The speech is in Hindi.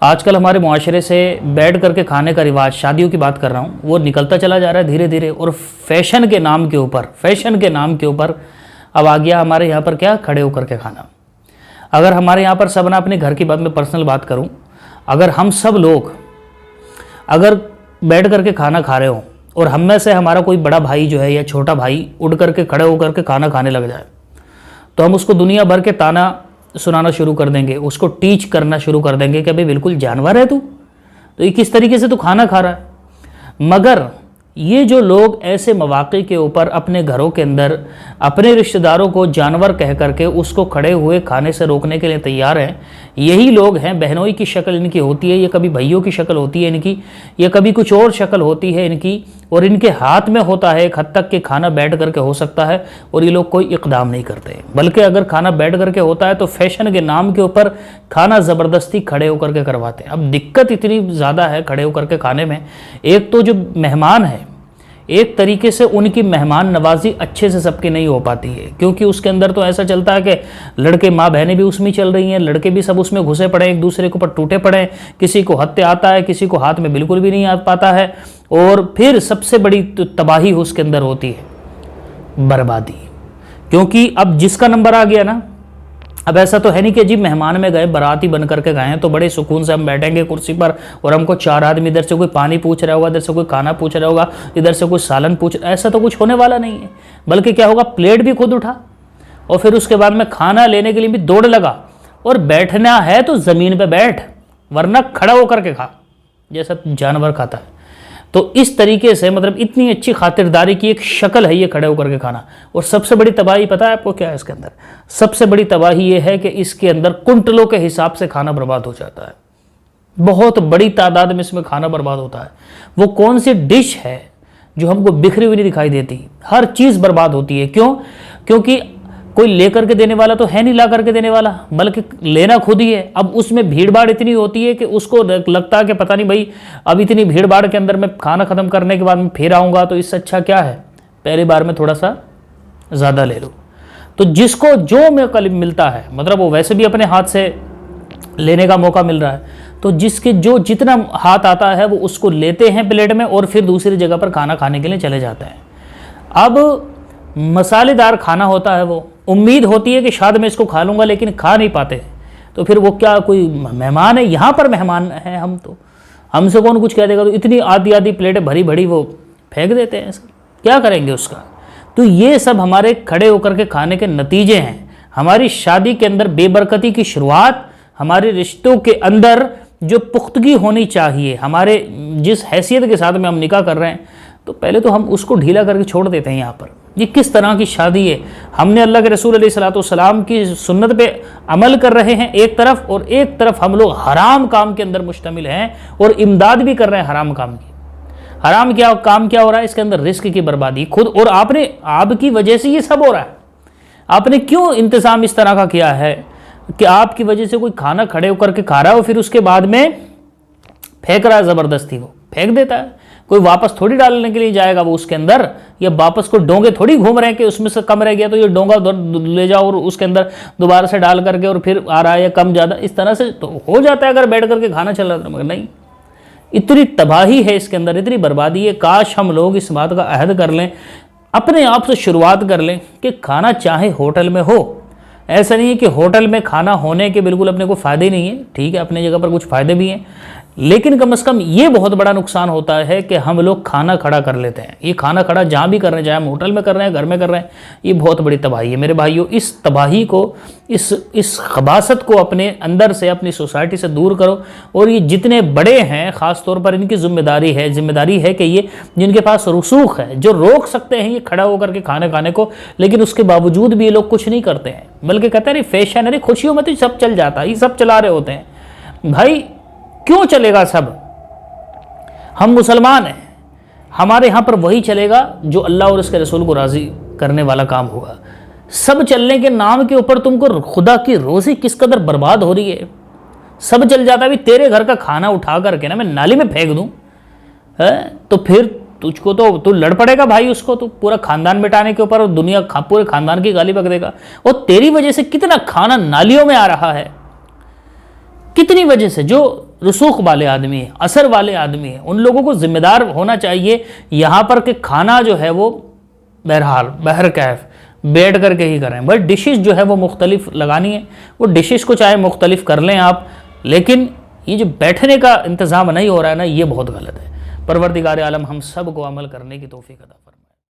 आजकल हमारे मुआशरे से बैठ करके खाने का रिवाज, शादियों की बात कर रहा हूँ, वो निकलता चला जा रहा है धीरे धीरे। और फैशन के नाम के ऊपर अब आ गया हमारे यहाँ पर क्या, खड़े होकर के खाना। अगर हमारे यहाँ पर सब ना, अपने घर की बात में पर्सनल बात करूँ, अगर हम सब लोग अगर बैठ करके खाना खा रहे हो और हम में से हमारा कोई बड़ा भाई जो है या छोटा भाई उठ करके खड़े होकर के खाना खाने लग जाए, तो हम उसको दुनिया भर के ताना सुनाना शुरू कर देंगे, उसको टीच करना शुरू कर देंगे कि भाई बिल्कुल जानवर है तू, तो ये किस तरीके से तू खाना खा रहा है। मगर ये जो लोग ऐसे मौके के ऊपर अपने घरों के अंदर अपने रिश्तेदारों को जानवर कह करके उसको खड़े हुए खाने से रोकने के लिए तैयार हैं, यही लोग हैं। बहनोई की शक्ल इनकी होती है, ये कभी भाइयों की शक्ल होती है इनकी, ये कभी कुछ और शक्ल होती है इनकी, और इनके हाथ में होता है एक हद तक कि खाना बैठ करके हो सकता है, और ये लोग कोई इकदाम नहीं करते। बल्कि अगर खाना बैठ करके होता है तो फैशन के नाम के ऊपर खाना ज़बरदस्ती खड़े होकर के करवाते हैं। अब दिक्कत इतनी ज़्यादा है खड़े होकर के खाने में, एक तो जो मेहमान है, एक तरीके से उनकी मेहमान नवाजी अच्छे से सबकी नहीं हो पाती है, क्योंकि उसके अंदर तो ऐसा चलता है कि लड़के माँ बहनें भी उसमें चल रही हैं, लड़के भी सब उसमें घुसे पड़े, एक दूसरे के ऊपर टूटे पड़े, किसी को हत्ते आता है, किसी को हाथ में बिल्कुल भी नहीं आ पाता है। और फिर सबसे बड़ी तबाही उसके अंदर होती है बर्बादी, क्योंकि अब जिसका नंबर आ गया ना, अब ऐसा तो है नहीं कि जी मेहमान में गए, बाराती बन करके गए हैं तो बड़े सुकून से हम बैठेंगे कुर्सी पर और हमको चार आदमी इधर से कोई पानी पूछ रहा होगा, इधर से कोई खाना पूछ रहा होगा, इधर से कोई सालन पूछ, ऐसा तो कुछ होने वाला नहीं है। बल्कि क्या होगा, प्लेट भी खुद उठा और फिर उसके बाद में खाना लेने के लिए भी दौड़ लगा, और बैठना है तो ज़मीन पर बैठ, वरना खड़ा होकर के खा जैसा जानवर खाता है। तो इस तरीके से मतलब इतनी अच्छी खातिरदारी की एक शक्ल है ये खड़े होकर के खाना। और सबसे बड़ी तबाही पता है आपको क्या है इसके अंदर? सबसे बड़ी तबाही ये है कि इसके अंदर कुंटलों के हिसाब से खाना बर्बाद हो जाता है। बहुत बड़ी तादाद में इसमें खाना बर्बाद होता है। वो कौन सी डिश है जो हमको बिखरी हुई नहीं दिखाई देती? हर चीज़ बर्बाद होती है। क्यों? क्योंकि कोई लेकर के देने वाला तो है नहीं ला करके देने वाला, बल्कि लेना खुद ही है। अब उसमें भीड़ भाड़ इतनी होती है कि उसको लगता है कि पता नहीं भाई अब इतनी भीड़ भाड़ के अंदर मैं खाना ख़त्म करने के बाद में फिर आऊँगा, तो इससे अच्छा क्या है पहली बार में थोड़ा सा ज़्यादा ले लो। तो जिसको जो में मिलता है, मतलब वो वैसे भी अपने हाथ से लेने का मौका मिल रहा है, तो जिसके जो जितना हाथ आता है वो उसको लेते हैं प्लेट में और फिर दूसरी जगह पर खाना खाने के लिए चले जाते हैं। अब मसालेदार खाना होता है, वो उम्मीद होती है कि शायद मैं इसको खा लूँगा, लेकिन खा नहीं पाते। तो फिर वो क्या कोई मेहमान है? यहाँ पर मेहमान हैं हम, तो हमसे कौन कुछ कह देगा? तो इतनी आधी आधी प्लेटें भरी भरी वो फेंक देते हैं। क्या करेंगे उसका? तो ये सब हमारे खड़े होकर के खाने के नतीजे हैं। हमारी शादी के अंदर बेबरकती की शुरुआत, हमारे रिश्तों के अंदर जो पुख्तगी होनी चाहिए, हमारे जिस हैसियत के साथ में हम निकाह कर रहे हैं, तो पहले तो हम उसको ढीला करके छोड़ देते हैं। यहाँ पर ये किस तरह की शादी है? हमने अल्लाह के रसूल अलैहिस्सलाम की सुन्नत पे अमल कर रहे हैं एक तरफ, और एक तरफ हम लोग हराम काम के अंदर मुश्तमिल हैं और इमदाद भी कर रहे हैं हराम काम की। हराम क्या काम क्या हो रहा है इसके अंदर? रिस्क की बर्बादी खुद, और आपकी वजह से ये सब हो रहा है। आपने क्यों इंतज़ाम इस तरह का किया है कि आपकी वजह से कोई खाना खड़े होकर के खा रहा है और फिर उसके बाद में फेंक रहा है, ज़बरदस्ती वो फेंक देता है। कोई वापस थोड़ी डालने के लिए जाएगा वो उसके अंदर, या वापस को डोंगे थोड़ी घूम रहे हैं कि उसमें से कम रह गया तो ये डोंगा ले जाओ और उसके अंदर दोबारा से डाल करके और फिर आ रहा है या कम ज़्यादा, इस तरह से तो हो जाता है अगर बैठ करके खाना चल रहा था। मगर नहीं, इतनी तबाही है इसके अंदर, इतनी बर्बादी है। काश हम लोग इस बात का अहद कर लें, अपने आप से शुरुआत कर लें कि खाना चाहे होटल में हो, ऐसा नहीं है कि होटल में खाना होने के बिल्कुल अपने को फ़ायदे नहीं है। ठीक है, अपनी जगह पर कुछ फ़ायदे भी हैं, लेकिन कम से कम ये बहुत बड़ा नुकसान होता है कि हम लोग खाना खड़ा कर लेते हैं। ये खाना खड़ा जहाँ भी कर रहे हैं, चाहे हम होटल में कर रहे हैं, घर में कर रहे हैं, ये बहुत बड़ी तबाही है। मेरे भाइयों, इस तबाही को, इस खबासत को अपने अंदर से, अपनी सोसाइटी से दूर करो। और ये जितने बड़े हैं ख़ास तौर पर इनकी जिम्मेदारी है कि ये जिनके पास रसूख है, जो रोक सकते हैं ये खड़ा होकर के खाने खाने को, लेकिन उसके बावजूद भी ये लोग कुछ नहीं करते हैं, बल्कि कहते हैं अरे फैशन, अरे खुशियों में तो सब चल जाता है, ये सब चला रहे होते हैं। भाई क्यों चलेगा सब? हम मुसलमान हैं, हमारे यहाँ पर वही चलेगा जो अल्लाह और उसके रसूल को राज़ी करने वाला काम होगा। सब चलने के नाम के ऊपर तुमको खुदा की रोज़ी किस कदर बर्बाद हो रही है। सब चल जाता है, भी तेरे घर का खाना उठा करके ना मैं नाली में फेंक दूँ तो फिर तुझको तो तू लड़ पड़ेगा भाई, उसको तो पूरा खानदान मिटाने के ऊपर, और दुनिया पूरे खानदान की गाली बक देगा। और तेरी वजह से कितना खाना नालियों में आ रहा है, कितनी वजह से, जो रसूख वाले आदमी हैं, असर वाले आदमी हैं, उन लोगों को जिम्मेदार होना चाहिए यहाँ पर कि खाना जो है वो बहरहाल बहरकैफ बैठ करके ही करें। बट डिशेस जो है वो मुख्तलिफ लगानी है, वो डिशेस को चाहे मुख्तलिफ कर लें आप, लेकिन ये जो बैठने का इंतज़ाम नहीं हो रहा है ना, ये बहुत गलत है। परवरदिगार आलम हम सब को अमल करने की तौफीक अता फरमाए।